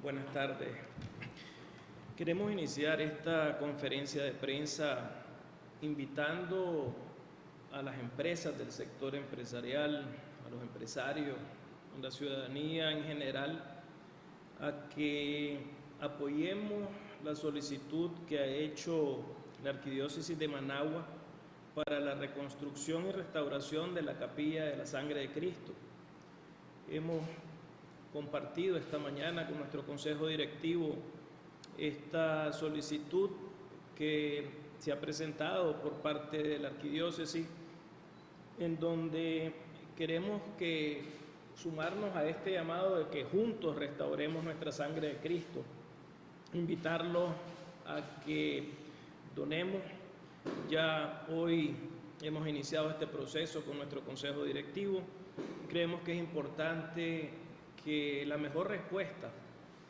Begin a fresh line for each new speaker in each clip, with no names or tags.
Buenas tardes. Queremos iniciar esta conferencia de prensa invitando a las empresas del sector empresarial, a los empresarios, a la ciudadanía en general, a que apoyemos la solicitud que ha hecho la Arquidiócesis de Managua para la reconstrucción y restauración de la Capilla de la Sangre de Cristo. Hemos compartido esta mañana con nuestro consejo directivo esta solicitud que se ha presentado por parte de la Arquidiócesis, en donde queremos sumarnos a este llamado de que juntos restauremos nuestra sangre de Cristo, invitarlos a que donemos. Ya hoy hemos iniciado este proceso con nuestro consejo directivo. Creemos que es importante que la mejor respuesta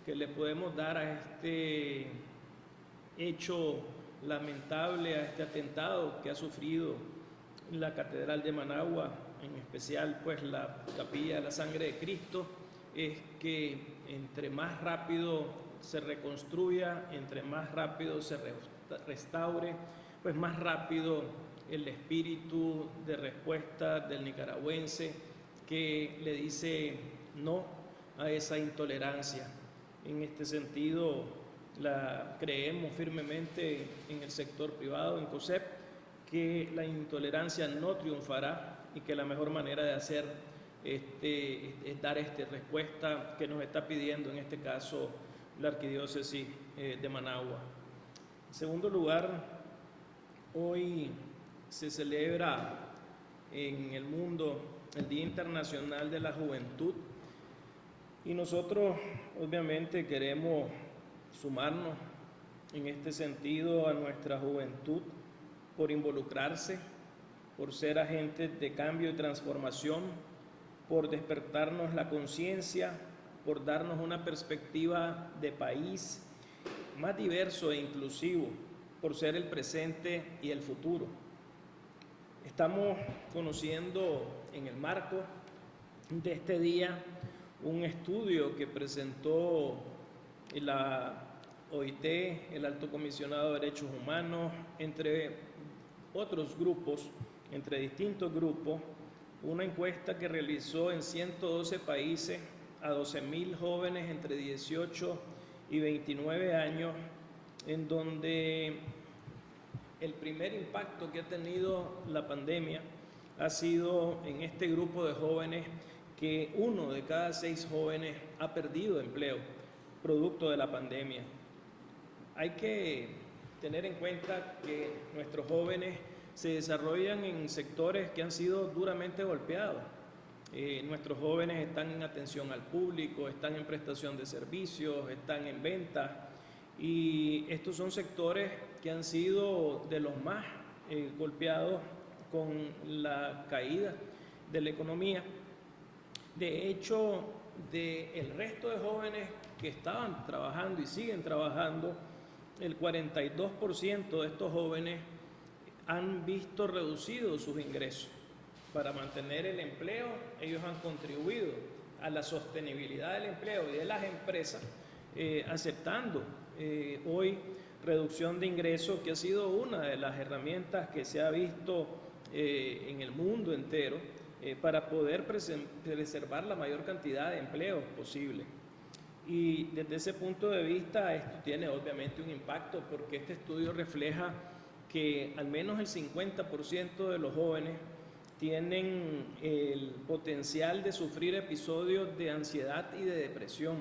que le podemos dar a este hecho lamentable, a este atentado que ha sufrido la Catedral de Managua, en especial pues la Capilla de la Sangre de Cristo, es que entre más rápido se reconstruya, entre más rápido se restaure, pues más rápido el espíritu de respuesta del nicaragüense que le dice no a esa intolerancia. En este sentido, creemos firmemente en el sector privado, en COSEP, que la intolerancia no triunfará y que la mejor manera de hacer es dar esta respuesta que nos está pidiendo, en este caso, la Arquidiócesis de Managua. En segundo lugar, hoy se celebra en el mundo el Día Internacional de la Juventud y nosotros obviamente queremos sumarnos en este sentido a nuestra juventud por involucrarse, por ser agentes de cambio y transformación, por despertarnos la conciencia, por darnos una perspectiva de país más diverso e inclusivo, por ser el presente y el futuro. Estamos conociendo en el marco de este día un estudio que presentó la OIT, el Alto Comisionado de Derechos Humanos, entre otros grupos, entre distintos grupos, una encuesta que realizó en 112 países a 12.000 jóvenes entre 18 y 29 años, en donde el primer impacto que ha tenido la pandemia ha sido en este grupo de jóvenes que 1 de cada 6 jóvenes ha perdido empleo producto de la pandemia. Hay que tener en cuenta que nuestros jóvenes se desarrollan en sectores que han sido duramente golpeados. Nuestros jóvenes están en atención al público, están en prestación de servicios, están en ventas, y estos son sectores que han sido de los más golpeados con la caída de la economía. De hecho, del resto de jóvenes que estaban trabajando y siguen trabajando, el 42% de estos jóvenes han visto reducidos sus ingresos. Para mantener el empleo, ellos han contribuido a la sostenibilidad del empleo y de las empresas, aceptando hoy reducción de ingresos, que ha sido una de las herramientas que se ha visto en el mundo entero para poder preservar la mayor cantidad de empleos posible. Y desde ese punto de vista, esto tiene obviamente un impacto, porque este estudio refleja que al menos el 50% de los jóvenes tienen el potencial de sufrir episodios de ansiedad y de depresión,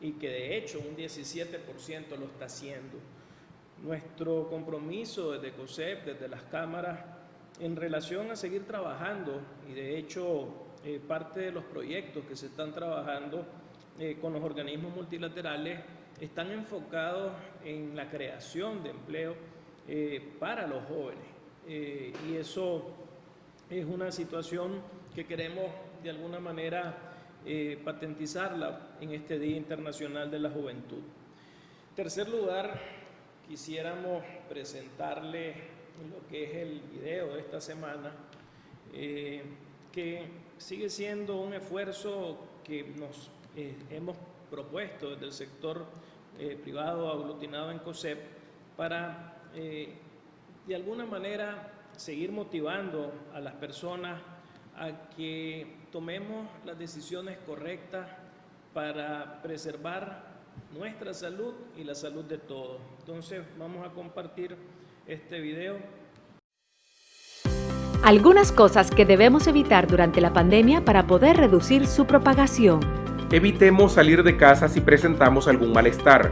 y que de hecho un 17% lo está haciendo. Nuestro compromiso desde COSEP, desde las cámaras, en relación a seguir trabajando, y de hecho parte de los proyectos que se están trabajando con los organismos multilaterales están enfocados en la creación de empleo para los jóvenes, y eso es una situación que queremos de alguna manera patentizarla en este Día Internacional de la Juventud. En tercer lugar, quisiéramos presentarle lo que es el video de esta semana, que sigue siendo un esfuerzo que nos hemos propuesto desde el sector privado aglutinado en COSEP para de alguna manera seguir motivando a las personas a que tomemos las decisiones correctas para preservar nuestra salud y la salud de todos. Entonces vamos a compartir este video.
Algunas cosas que debemos evitar durante la pandemia para poder reducir su propagación.
Evitemos salir de casa si presentamos algún malestar.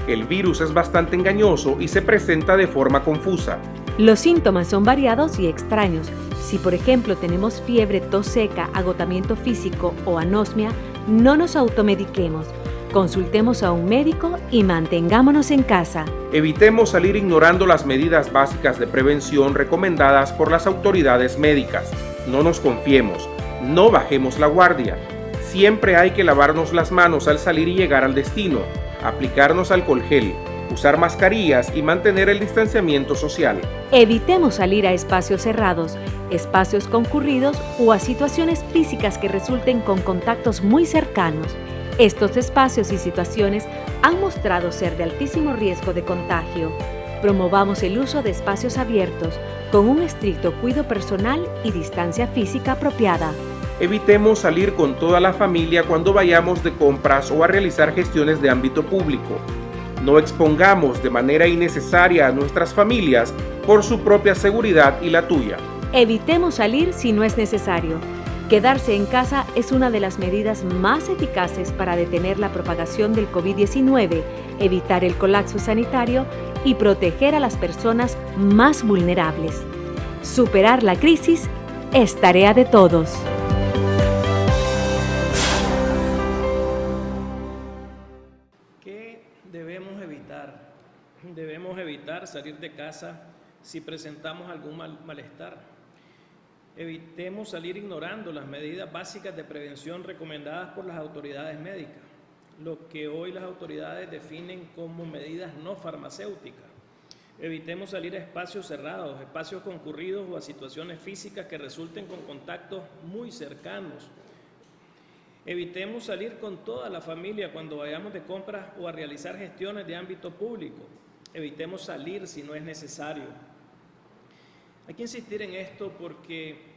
El virus es bastante engañoso y se presenta de forma confusa.
Los síntomas son variados y extraños. Si por ejemplo tenemos fiebre, tos seca, agotamiento físico o anosmia, no nos automediquemos. Consultemos a un médico y mantengámonos en casa.
Evitemos salir ignorando las medidas básicas de prevención recomendadas por las autoridades médicas. No nos confiemos, no bajemos la guardia. Siempre hay que lavarnos las manos al salir y llegar al destino, aplicarnos alcohol gel, usar mascarillas y mantener el distanciamiento social.
Evitemos salir a espacios cerrados, espacios concurridos o a situaciones físicas que resulten con contactos muy cercanos. Estos espacios y situaciones han mostrado ser de altísimo riesgo de contagio. Promovamos el uso de espacios abiertos, con un estricto cuidado personal y distancia física apropiada.
Evitemos salir con toda la familia cuando vayamos de compras o a realizar gestiones de ámbito público. No expongamos de manera innecesaria a nuestras familias por su propia seguridad y la tuya.
Evitemos salir si no es necesario. Quedarse en casa es una de las medidas más eficaces para detener la propagación del COVID-19, evitar el colapso sanitario y proteger a las personas más vulnerables. Superar la crisis es tarea de todos.
¿Qué debemos evitar? Debemos evitar salir de casa si presentamos algún malestar. Evitemos salir ignorando las medidas básicas de prevención recomendadas por las autoridades médicas, lo que hoy las autoridades definen como medidas no farmacéuticas. Evitemos salir a espacios cerrados, espacios concurridos o a situaciones físicas que resulten con contactos muy cercanos. Evitemos salir con toda la familia cuando vayamos de compras o a realizar gestiones de ámbito público. Evitemos salir si no es necesario. Hay que insistir en esto porque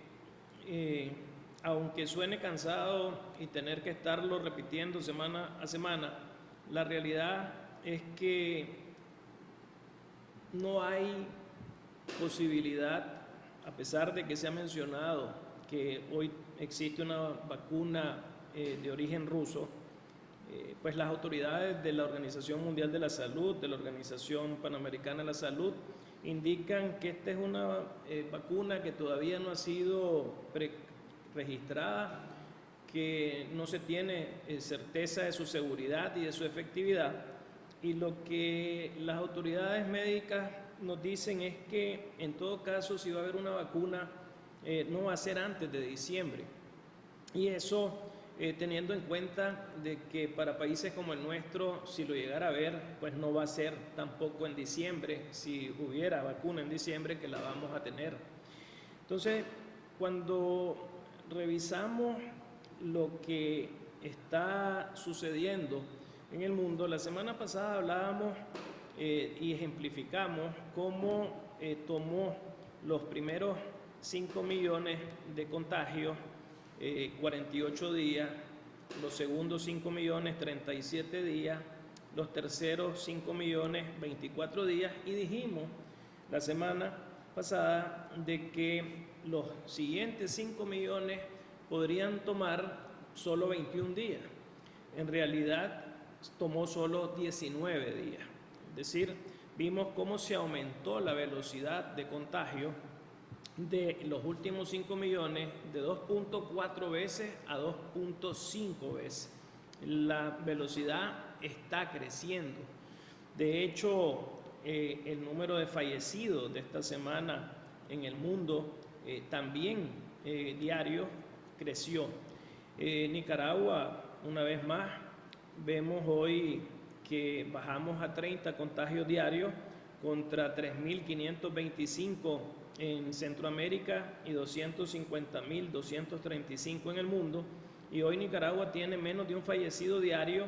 aunque suene cansado y tener que estarlo repitiendo semana a semana, la realidad es que no hay posibilidad, a pesar de que se ha mencionado que hoy existe una vacuna de origen ruso, pues las autoridades de la Organización Mundial de la Salud, de la Organización Panamericana de la Salud, indican que esta es una vacuna que todavía no ha sido registrada, que no se tiene certeza de su seguridad y de su efectividad, y lo que las autoridades médicas nos dicen es que en todo caso si va a haber una vacuna no va a ser antes de diciembre, y eso teniendo en cuenta de que para países como el nuestro, si lo llegara a ver, pues no va a ser tampoco en diciembre, si hubiera vacuna en diciembre, que la vamos a tener. Entonces, cuando revisamos lo que está sucediendo en el mundo, la semana pasada hablábamos y ejemplificamos cómo tomó los primeros 5 millones de contagios 48 días, los segundos 5 millones 37 días, los terceros 5 millones 24 días, y dijimos la semana pasada de que los siguientes 5 millones podrían tomar solo 21 días. En realidad tomó solo 19 días, es decir, vimos cómo se aumentó la velocidad de contagio de los últimos 5 millones de 2.4 veces a 2.5 veces. La velocidad está creciendo. De hecho, el número de fallecidos de esta semana en el mundo también diario creció. Nicaragua, una vez más, vemos hoy que bajamos a 30 contagios diarios contra 3.525 en Centroamérica y 250.235 en el mundo, y hoy Nicaragua tiene menos de un fallecido diario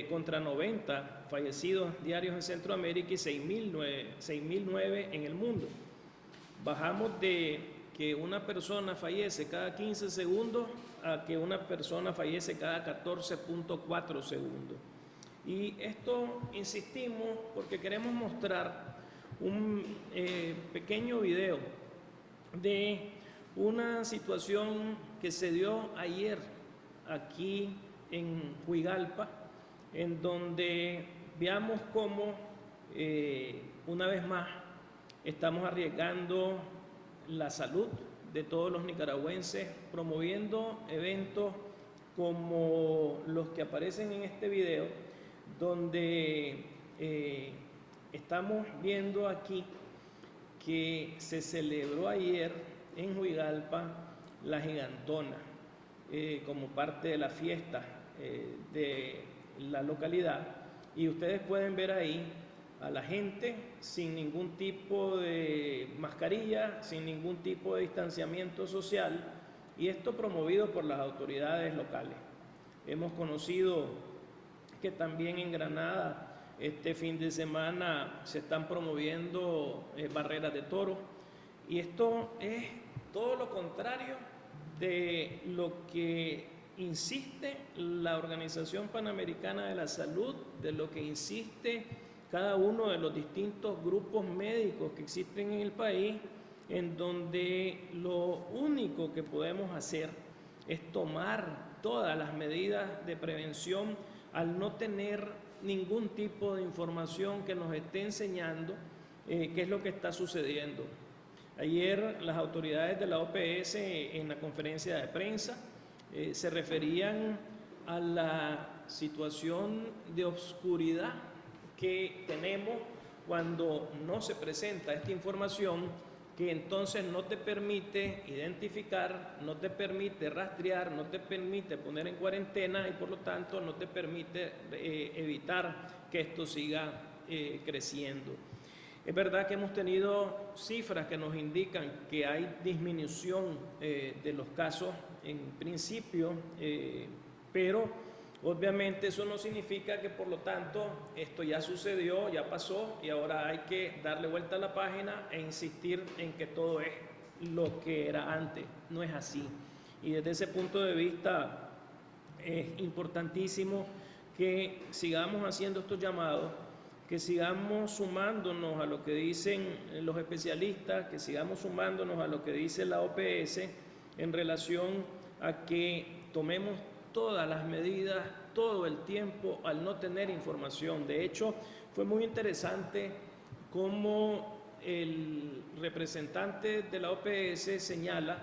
contra 90 fallecidos diarios en Centroamérica y 6.009 en el mundo. Bajamos de que una persona fallece cada 15 segundos a que una persona fallece cada 14.4 segundos. Y esto insistimos porque queremos mostrar un pequeño video de una situación que se dio ayer aquí en Juigalpa, en donde veamos cómo una vez más estamos arriesgando la salud de todos los nicaragüenses, promoviendo eventos como los que aparecen en este video, donde estamos viendo aquí que se celebró ayer en Juigalpa la Gigantona como parte de la fiesta de la localidad, y ustedes pueden ver ahí a la gente sin ningún tipo de mascarilla, sin ningún tipo de distanciamiento social, y esto promovido por las autoridades locales. Hemos conocido que también en Granada este fin de semana se están promoviendo barreras de toros, y esto es todo lo contrario de lo que insiste la Organización Panamericana de la Salud, de lo que insiste cada uno de los distintos grupos médicos que existen en el país, en donde lo único que podemos hacer es tomar todas las medidas de prevención al no tener ningún tipo de información que nos esté enseñando qué es lo que está sucediendo. Ayer las autoridades de la OPS en la conferencia de prensa se referían a la situación de oscuridad que tenemos cuando no se presenta esta información, que entonces no te permite identificar, no te permite rastrear, no te permite poner en cuarentena y por lo tanto no te permite evitar que esto siga creciendo. Es verdad que hemos tenido cifras que nos indican que hay disminución de los casos en principio, pero obviamente eso no significa que por lo tanto esto ya sucedió, ya pasó y ahora hay que darle vuelta a la página e insistir en que todo es lo que era antes. No es así. Y desde ese punto de vista es importantísimo que sigamos haciendo estos llamados, que sigamos sumándonos a lo que dicen los especialistas, que sigamos sumándonos a lo que dice la OPS en relación a que tomemos todas las medidas todo el tiempo al no tener información. De hecho, fue muy interesante cómo el representante de la OPS señala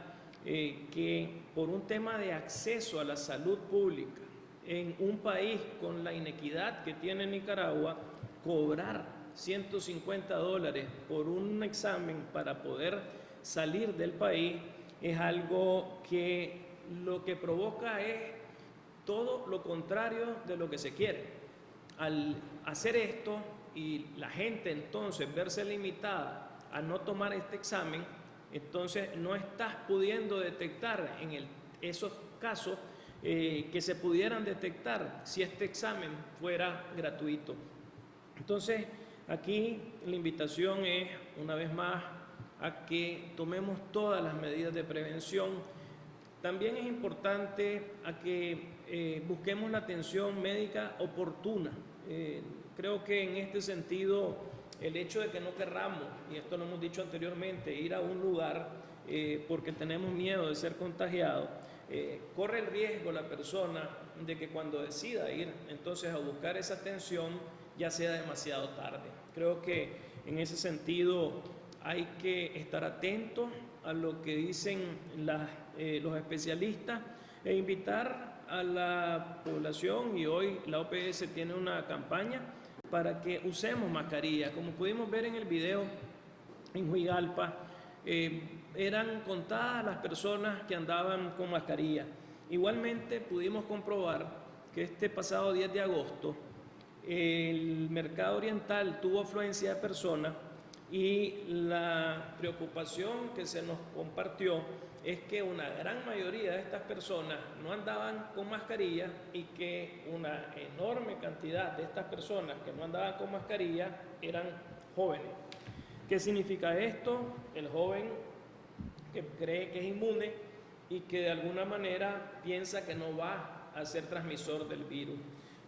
que por un tema de acceso a la salud pública en un país con la inequidad que tiene Nicaragua, cobrar $150 por un examen para poder salir del país es algo que lo que provoca es todo lo contrario de lo que se quiere. Al hacer esto y la gente entonces verse limitada a no tomar este examen, entonces no estás pudiendo detectar en esos casos que se pudieran detectar si este examen fuera gratuito. Entonces, aquí la invitación es, una vez más, a que tomemos todas las medidas de prevención. También es importante a que busquemos la atención médica oportuna. Creo que en este sentido, el hecho de que no querramos, y esto lo hemos dicho anteriormente, ir a un lugar porque tenemos miedo de ser contagiados, corre el riesgo la persona de que cuando decida ir entonces a buscar esa atención ya sea demasiado tarde. Creo que en ese sentido hay que estar atentos a lo que dicen los especialistas e invitar a la población, y hoy la OPS tiene una campaña para que usemos mascarilla. Como pudimos ver en el video en Juigalpa, eran contadas las personas que andaban con mascarilla. Igualmente pudimos comprobar que este pasado 10 de agosto el mercado oriental tuvo afluencia de personas y la preocupación que se nos compartió es que una gran mayoría de estas personas no andaban con mascarilla y que una enorme cantidad de estas personas que no andaban con mascarilla eran jóvenes. ¿Qué significa esto? El joven que cree que es inmune y que de alguna manera piensa que no va a ser transmisor del virus.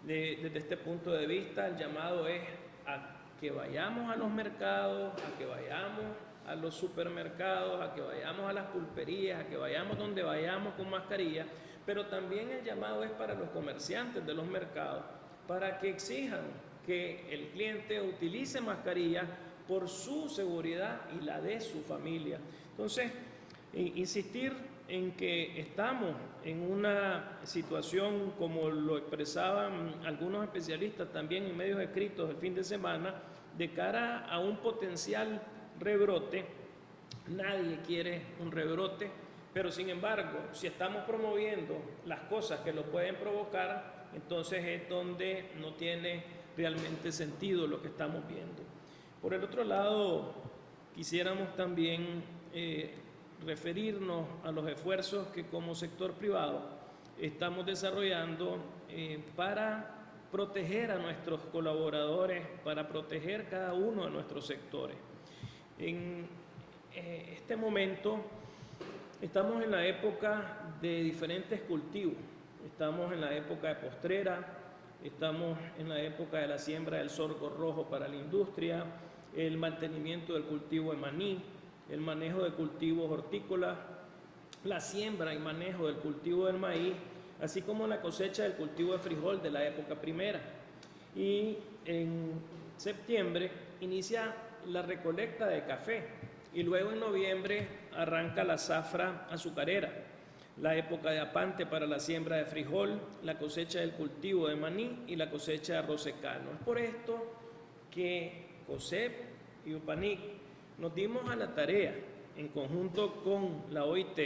Desde este punto de vista, el llamado es a que vayamos a los mercados, a que vayamos a los supermercados, a que vayamos a las pulperías, a que vayamos donde vayamos con mascarilla, pero también el llamado es para los comerciantes de los mercados, para que exijan que el cliente utilice mascarilla por su seguridad y la de su familia. Entonces, insistir en que estamos en una situación, como lo expresaban algunos especialistas también en medios escritos el fin de semana, de cara a un potencial rebrote. Nadie quiere un rebrote, pero sin embargo, si estamos promoviendo las cosas que lo pueden provocar, entonces es donde no tiene realmente sentido lo que estamos viendo. Por el otro lado, quisiéramos también referirnos a los esfuerzos que como sector privado estamos desarrollando para proteger a nuestros colaboradores, para proteger cada uno de nuestros sectores. En este momento estamos en la época de diferentes cultivos, estamos en la época de postrera, estamos en la época de la siembra del sorgo rojo para la industria, el mantenimiento del cultivo de maní, el manejo de cultivos hortícolas, la siembra y manejo del cultivo del maíz, así como la cosecha del cultivo de frijol de la época primera. Y en septiembre inicia la recolecta de café y luego en noviembre arranca la zafra azucarera, la época de apante para la siembra de frijol, la cosecha del cultivo de maní y la cosecha de arroz secano. Es por esto que COSEP y UPANIC nos dimos a la tarea, en conjunto con la OIT,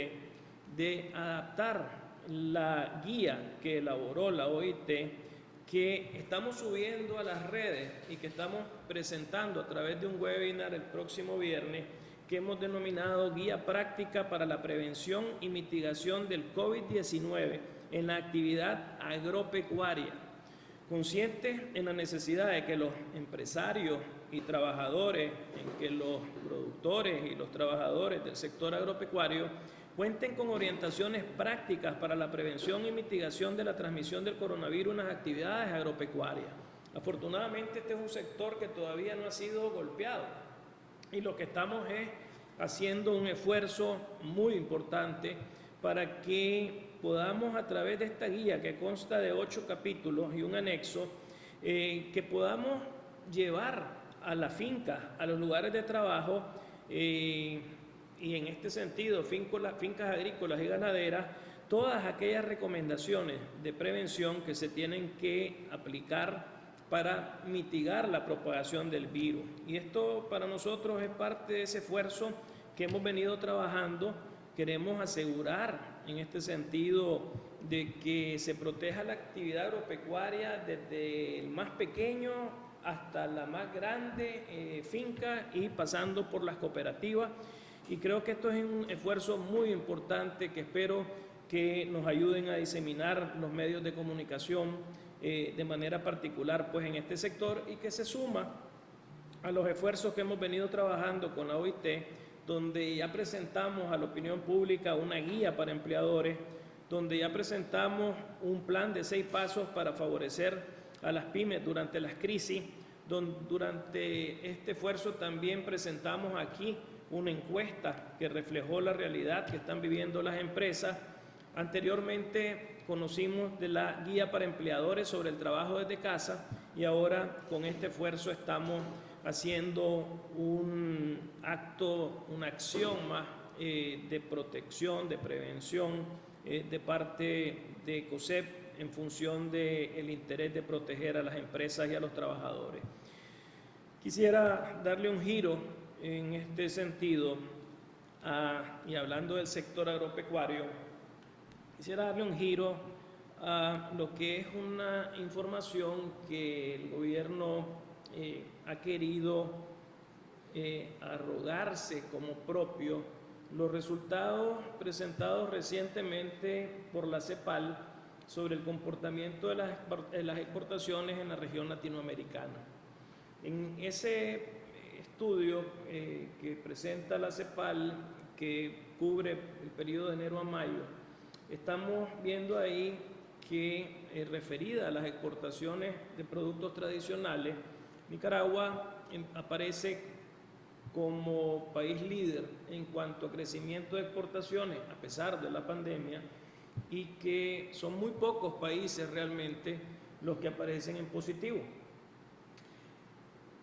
de adaptar la guía que elaboró la OIT, que estamos subiendo a las redes y que estamos presentando a través de un webinar el próximo viernes, que hemos denominado Guía Práctica para la Prevención y Mitigación del COVID-19 en la actividad agropecuaria. Conscientes en la necesidad de que los empresarios y trabajadores, en que los productores y los trabajadores del sector agropecuario cuenten con orientaciones prácticas para la prevención y mitigación de la transmisión del coronavirus en las actividades agropecuarias. Afortunadamente este es un sector que todavía no ha sido golpeado y lo que estamos es haciendo un esfuerzo muy importante para que podamos, a través de esta guía que consta de 8 capítulos y un anexo, que podamos llevar a la finca, a los lugares de trabajo, y en este sentido fincas agrícolas y ganaderas, todas aquellas recomendaciones de prevención que se tienen que aplicar para mitigar la propagación del virus. Y esto para nosotros es parte de ese esfuerzo que hemos venido trabajando. Queremos asegurar en este sentido de que se proteja la actividad agropecuaria desde el más pequeño hasta la más grande finca y pasando por las cooperativas. Y creo que esto es un esfuerzo muy importante que espero que nos ayuden a diseminar los medios de comunicación de manera particular pues en este sector, y que se suma a los esfuerzos que hemos venido trabajando con la OIT, donde ya presentamos a la opinión pública una guía para empleadores, donde ya presentamos un plan de 6 pasos para favorecer a las pymes durante las crisis. Durante este esfuerzo también presentamos aquí una encuesta que reflejó la realidad que están viviendo las empresas. Anteriormente conocimos de la guía para empleadores sobre el trabajo desde casa y ahora con este esfuerzo estamos haciendo un acto, una acción más de protección, de prevención de parte de COSEP en función del interés de proteger a las empresas y a los trabajadores. Quisiera darle un giro en este sentido y hablando del sector agropecuario, quisiera darle un giro a lo que es una información que el gobierno ha querido arrogarse como propio los resultados presentados recientemente por la CEPAL sobre el comportamiento de las exportaciones en la región latinoamericana. En ese estudio que presenta la CEPAL, que cubre el periodo de enero a mayo, estamos viendo ahí que referida a las exportaciones de productos tradicionales, Nicaragua aparece como país líder en cuanto a crecimiento de exportaciones a pesar de la pandemia, y que son muy pocos países realmente los que aparecen en positivo.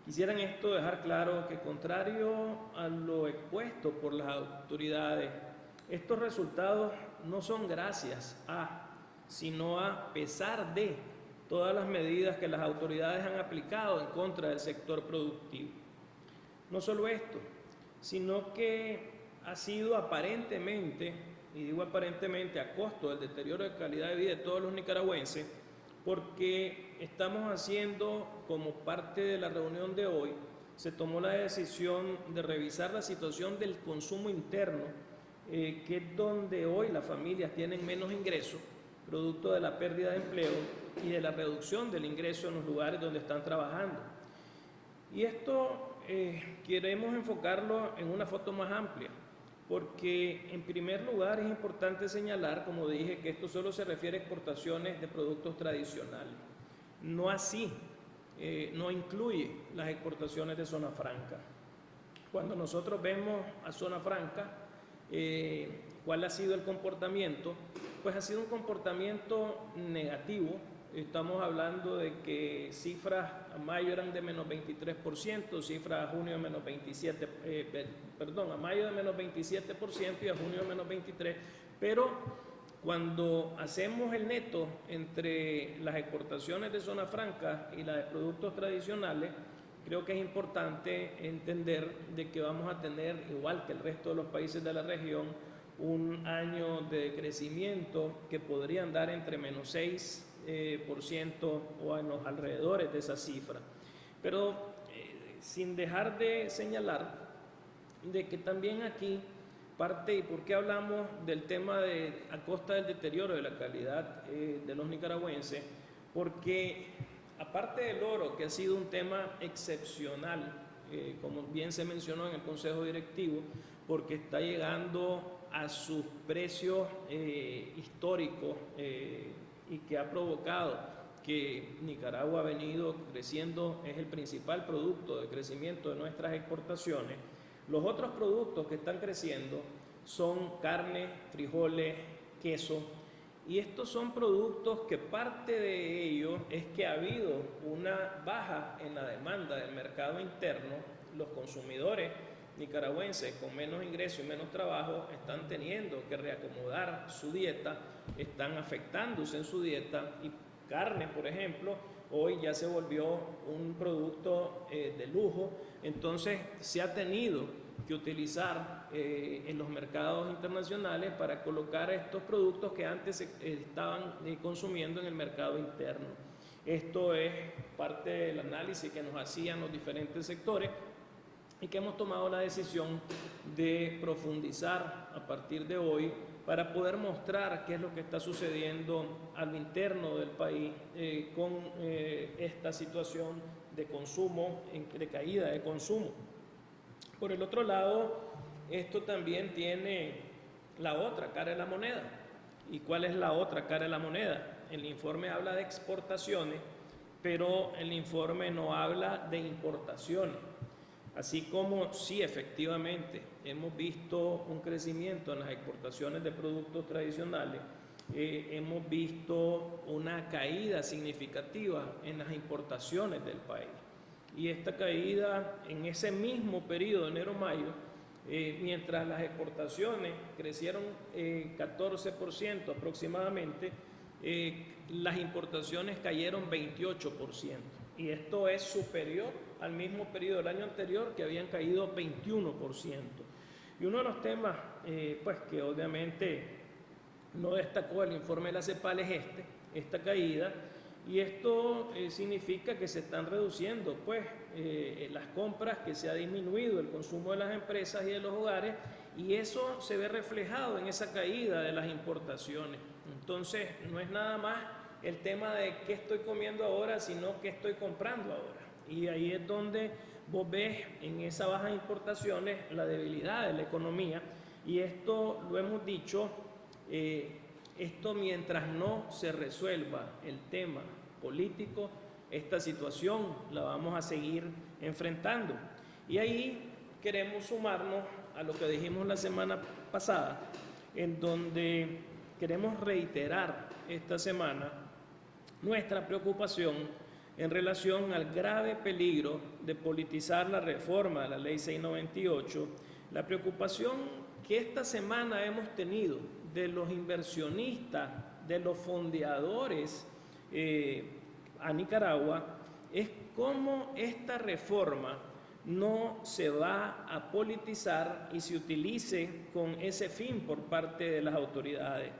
Quisiera en esto dejar claro que, contrario a lo expuesto por las autoridades, estos resultados no son gracias a, sino a pesar de todas las medidas que las autoridades han aplicado en contra del sector productivo. No solo esto, sino que ha sido aparentemente, y digo aparentemente, a costo del deterioro de calidad de vida de todos los nicaragüenses, porque estamos haciendo, como parte de la reunión de hoy, se tomó la decisión de revisar la situación del consumo interno, que es donde hoy las familias tienen menos ingresos, producto de la pérdida de empleo y de la reducción del ingreso en los lugares donde están trabajando. Y esto queremos enfocarlo en una foto más amplia, porque en primer lugar es importante señalar, como dije, que esto solo se refiere a exportaciones de productos tradicionales. No así, no incluye las exportaciones de zona franca. Cuando nosotros vemos a zona franca, ¿cuál ha sido el comportamiento? Pues ha sido un comportamiento negativo. Estamos hablando de que cifras a mayo eran de menos 23%, cifras a junio de menos 27%, a mayo de menos 27% y a junio de menos 23%, pero cuando hacemos el neto entre las exportaciones de zona franca y las de productos tradicionales, creo que es importante entender de que vamos a tener, igual que el resto de los países de la región, un año de crecimiento que podría andar entre menos 6% o en los alrededores de esa cifra. Pero sin dejar de señalar de que también aquí parte, y por qué hablamos del tema a costa del deterioro de la calidad de los nicaragüenses, porque aparte del oro, que ha sido un tema excepcional, como bien se mencionó en el Consejo Directivo, porque está llegando a sus precios históricos, y que ha provocado que Nicaragua ha venido creciendo, es el principal producto de crecimiento de nuestras exportaciones. Los otros productos que están creciendo son carne, frijoles, queso, y estos son productos que parte de ello es que ha habido una baja en la demanda del mercado interno. Los consumidores nicaragüenses con menos ingresos y menos trabajo están teniendo que reacomodar su dieta, están afectándose en su dieta, y carne, por ejemplo, hoy ya se volvió un producto de lujo. Entonces se ha tenido que utilizar en los mercados internacionales para colocar estos productos que antes estaban consumiendo en el mercado interno. Esto es parte del análisis que nos hacían los diferentes sectores y que hemos tomado la decisión de profundizar a partir de hoy para poder mostrar qué es lo que está sucediendo al interno del país con esta situación de consumo, de caída de consumo. Por el otro lado, esto también tiene la otra cara de la moneda. ¿Y cuál es la otra cara de la moneda? El informe habla de exportaciones, pero el informe no habla de importaciones. Así como sí, efectivamente, hemos visto un crecimiento en las exportaciones de productos tradicionales, hemos visto una caída significativa en las importaciones del país. Y esta caída en ese mismo periodo, enero-mayo, mientras las exportaciones crecieron 14% aproximadamente, las importaciones cayeron 28%. Y esto es superior al mismo periodo del año anterior, que habían caído 21%. Y uno de los temas pues que obviamente no destacó el informe de la CEPAL es esta caída, y esto significa que se están reduciendo pues las compras, que se ha disminuido el consumo de las empresas y de los hogares, y eso se ve reflejado en esa caída de las importaciones. Entonces, no es nada más el tema de qué estoy comiendo ahora, sino qué estoy comprando ahora. Y ahí es donde vos ves en esa baja de importaciones la debilidad de la economía, y esto lo hemos dicho, esto mientras no se resuelva el tema político, esta situación la vamos a seguir enfrentando. Y ahí queremos sumarnos a lo que dijimos la semana pasada, en donde queremos reiterar esta semana nuestra preocupación en relación al grave peligro de politizar la reforma de la Ley 698, la preocupación que esta semana hemos tenido de los inversionistas, de los fondeadores a Nicaragua, es cómo esta reforma no se va a politizar y se utilice con ese fin por parte de las autoridades.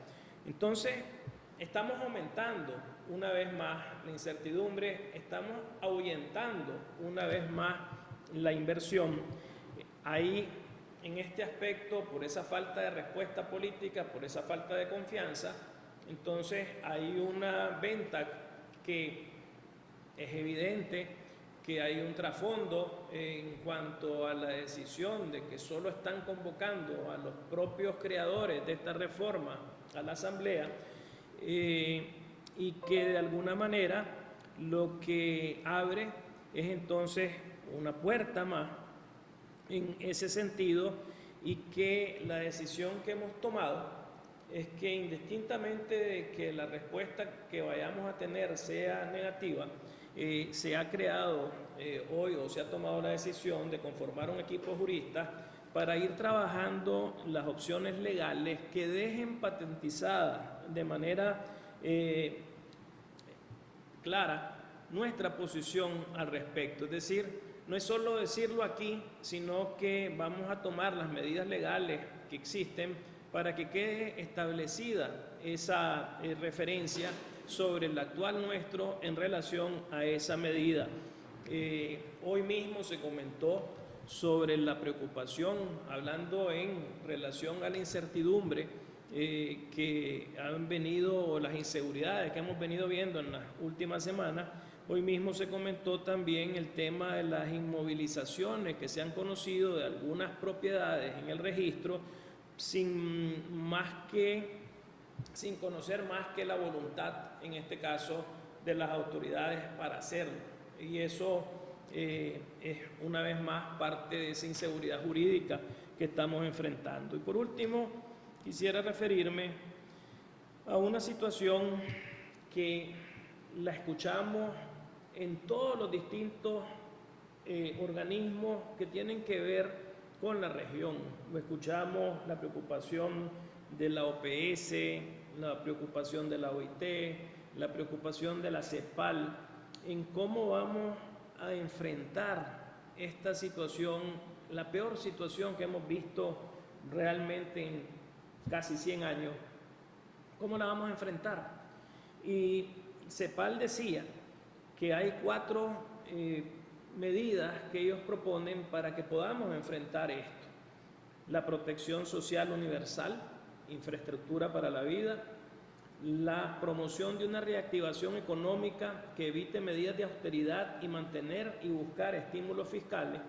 Entonces, estamos aumentando una vez más la incertidumbre, estamos ahuyentando una vez más la inversión. Ahí, en este aspecto, por esa falta de respuesta política, por esa falta de confianza, entonces hay una venta que es evidente que hay un trasfondo en cuanto a la decisión de que solo están convocando a los propios creadores de esta reforma a la Asamblea, y que de alguna manera lo que abre es entonces una puerta más en ese sentido, y que la decisión que hemos tomado es que indistintamente de que la respuesta que vayamos a tener sea negativa, se ha creado hoy, o se ha tomado la decisión de conformar un equipo de juristas para ir trabajando las opciones legales que dejen patentizada de manera clara nuestra posición al respecto. Es decir, no es solo decirlo aquí, sino que vamos a tomar las medidas legales que existen para que quede establecida esa referencia sobre el actual nuestro en relación a esa medida. Hoy mismo se comentó sobre la preocupación, hablando en relación a la incertidumbre que han venido, o las inseguridades que hemos venido viendo en las últimas semanas. Hoy mismo se comentó también el tema de las inmovilizaciones que se han conocido de algunas propiedades en el registro, sin conocer más que la voluntad, en este caso, de las autoridades para hacerlo. Y eso es una vez más parte de esa inseguridad jurídica que estamos enfrentando. Y por último, quisiera referirme a una situación que la escuchamos en todos los distintos organismos que tienen que ver con la región. Lo escuchamos, la preocupación de la OPS, la preocupación de la OIT, la preocupación de la CEPAL, en cómo vamos a enfrentar esta situación, la peor situación que hemos visto realmente en casi 100 años. ¿Cómo la vamos a enfrentar? Y CEPAL decía que hay 4 medidas que ellos proponen para que podamos enfrentar esto: la protección social universal, infraestructura para la vida, la promoción de una reactivación económica que evite medidas de austeridad y mantener y buscar estímulos fiscales,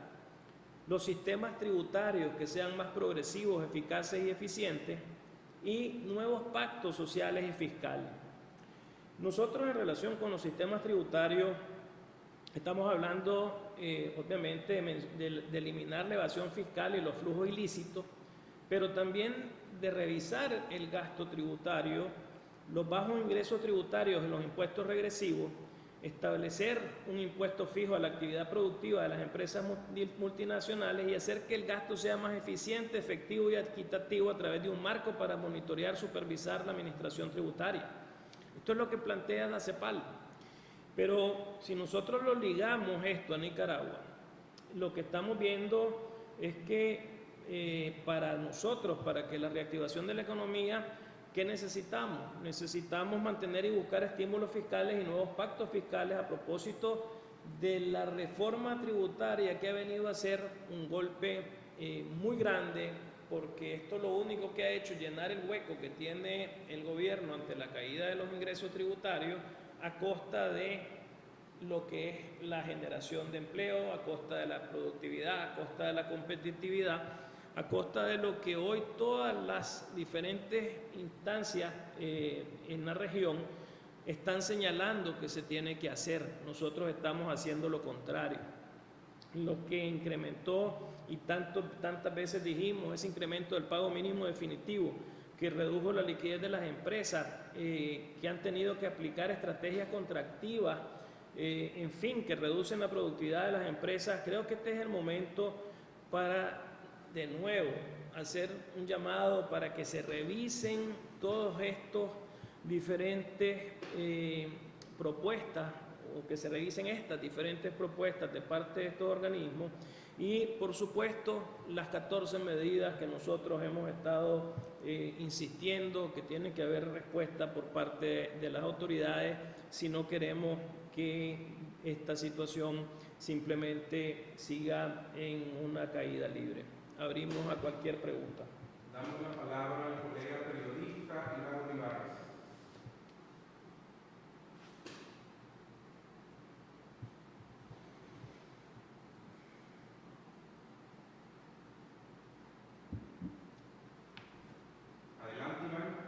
los sistemas tributarios que sean más progresivos, eficaces y eficientes, y nuevos pactos sociales y fiscales. Nosotros, en relación con los sistemas tributarios, estamos hablando obviamente de eliminar la evasión fiscal y los flujos ilícitos, pero también de revisar el gasto tributario, los bajos ingresos tributarios y los impuestos regresivos, establecer un impuesto fijo a la actividad productiva de las empresas multinacionales y hacer que el gasto sea más eficiente, efectivo y equitativo a través de un marco para monitorear, supervisar la administración tributaria. Esto es lo que plantea la CEPAL. Pero si nosotros lo ligamos esto a Nicaragua, lo que estamos viendo es que para nosotros, para que la reactivación de la economía, ¿qué necesitamos? Necesitamos mantener y buscar estímulos fiscales y nuevos pactos fiscales a propósito de la reforma tributaria que ha venido a ser un golpe muy grande porque esto lo único que ha hecho es llenar el hueco que tiene el gobierno ante la caída de los ingresos tributarios a costa de lo que es la generación de empleo, a costa de la productividad, a costa de la competitividad, a costa de lo que hoy todas las diferentes instancias en la región están señalando que se tiene que hacer. Nosotros estamos haciendo lo contrario. Lo que incrementó, y tantas veces dijimos, ese incremento del pago mínimo definitivo, que redujo la liquidez de las empresas, que han tenido que aplicar estrategias contractivas, en fin, que reducen la productividad de las empresas. Creo que este es el momento para, de nuevo, hacer un llamado para que se revisen todos estos diferentes propuestas, o que se revisen estas diferentes propuestas de parte de estos organismos, y por supuesto las 14 medidas que nosotros hemos estado insistiendo que tiene que haber respuesta por parte de las autoridades si no queremos que esta situación simplemente siga en una caída libre. Abrimos a cualquier pregunta.
Damos la palabra al colega periodista Iván Olivares. Adelante, Iván.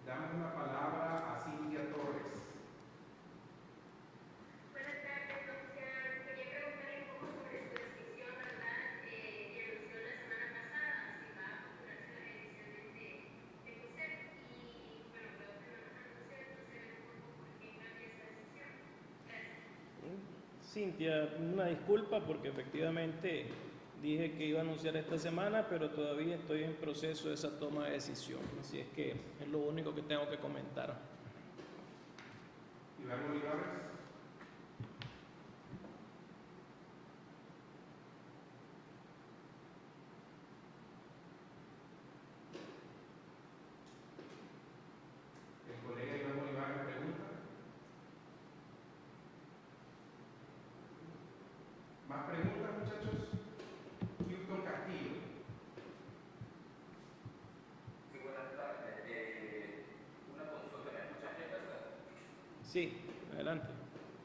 Damos la palabra a Cintia Torres.
Buenas tardes, doctor. Quería preguntarle un poco sobre su decisión, ¿verdad? Que anunció la semana pasada, si va a postulación a las elecciones de COSEP. Y bueno, luego que no las anunció, entonces un poco por qué cambia esa decisión. Gracias.
Cintia, una disculpa porque efectivamente dije que iba a anunciar esta semana, pero todavía estoy en proceso de esa toma de decisión, así es que es lo único que tengo que comentar.
Iván Olivares. El colega Iván Olivares pregunta. ¿Más preguntas, muchachos? Houston Castillo.
Sí, buenas tardes. Una consulta, ¿me escuchan bien, verdad?
Sí, adelante.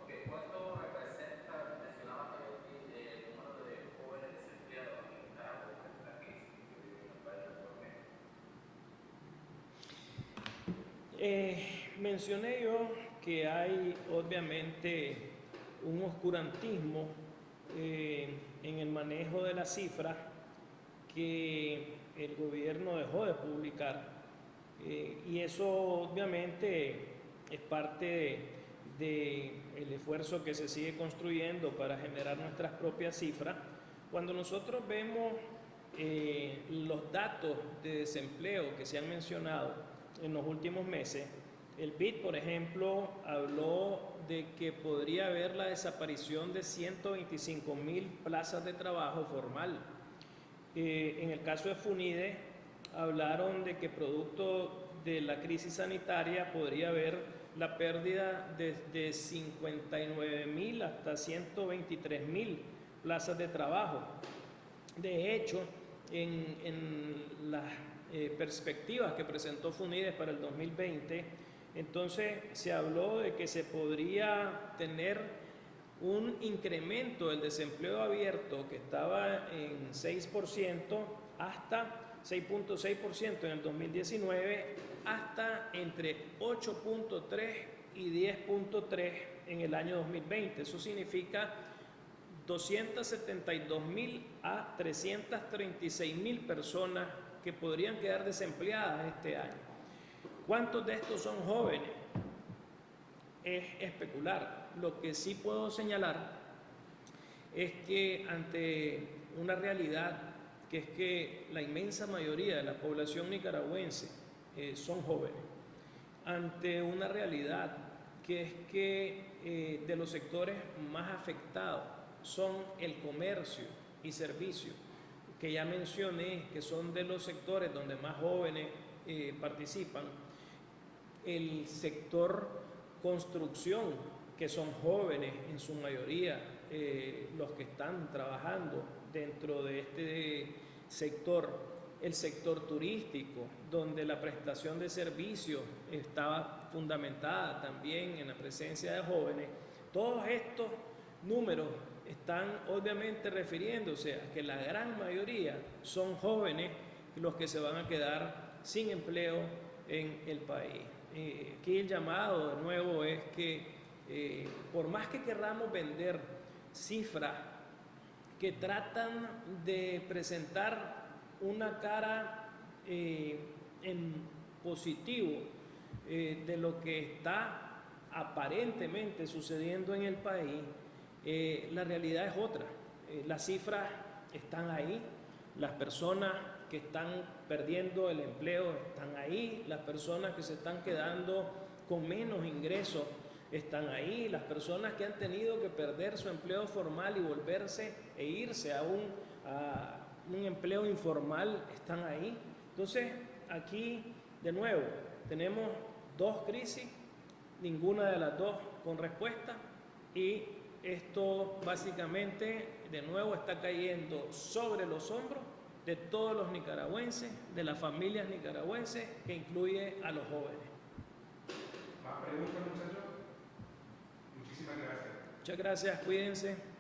Ok, ¿cuánto representa, mencionaba el número de jóvenes desempleados en Nicaragua durante la crisis que se vive en el país actualmente?
Mencioné yo que hay obviamente un oscurantismo en el manejo de las cifras que el gobierno dejó de publicar, y eso obviamente es parte del esfuerzo que se sigue construyendo para generar nuestras propias cifras. Cuando nosotros vemos los datos de desempleo que se han mencionado en los últimos meses, el BID, por ejemplo, habló de que podría haber la desaparición de 125,000 plazas de trabajo formal. En el caso de FUNIDE, hablaron de que producto de la crisis sanitaria podría haber la pérdida de 59,000 hasta 123,000 plazas de trabajo. De hecho, en las perspectivas que presentó FUNIDE para el 2020, entonces se habló de que se podría tener un incremento del desempleo abierto que estaba en 6% hasta 6.6% en el 2019, hasta entre 8.3 y 10.3 en el año 2020. Eso significa 272,000 a 336,000 personas que podrían quedar desempleadas este año. ¿Cuántos de estos son jóvenes? Es especular. Lo que sí puedo señalar es que ante una realidad que es que la inmensa mayoría de la población nicaragüense son jóvenes, ante una realidad que es que de los sectores más afectados son el comercio y servicios. que ya mencioné, que son de los sectores donde más jóvenes participan, el sector construcción, que son jóvenes en su mayoría, los que están trabajando dentro de este sector, el sector turístico, donde la prestación de servicios estaba fundamentada también en la presencia de jóvenes. Todos estos números están obviamente refiriéndose a que la gran mayoría son jóvenes los que se van a quedar sin empleo en el país. Aquí el llamado de nuevo es que por más que querramos vender cifras que tratan de presentar una cara en positivo de lo que está aparentemente sucediendo en el país, la realidad es otra. Las cifras están ahí, las personas que están perdiendo el empleo están ahí, las personas que se están quedando con menos ingresos están ahí, las personas que han tenido que perder su empleo formal y volverse e irse a un empleo informal están ahí. Entonces, aquí, de nuevo, tenemos dos crisis, ninguna de las dos con respuesta, y esto básicamente, de nuevo, está cayendo sobre los hombros de todos los nicaragüenses, de las familias nicaragüenses, que incluye a los jóvenes.
¿Más preguntas, muchachos? Muchísimas gracias.
Muchas gracias, cuídense.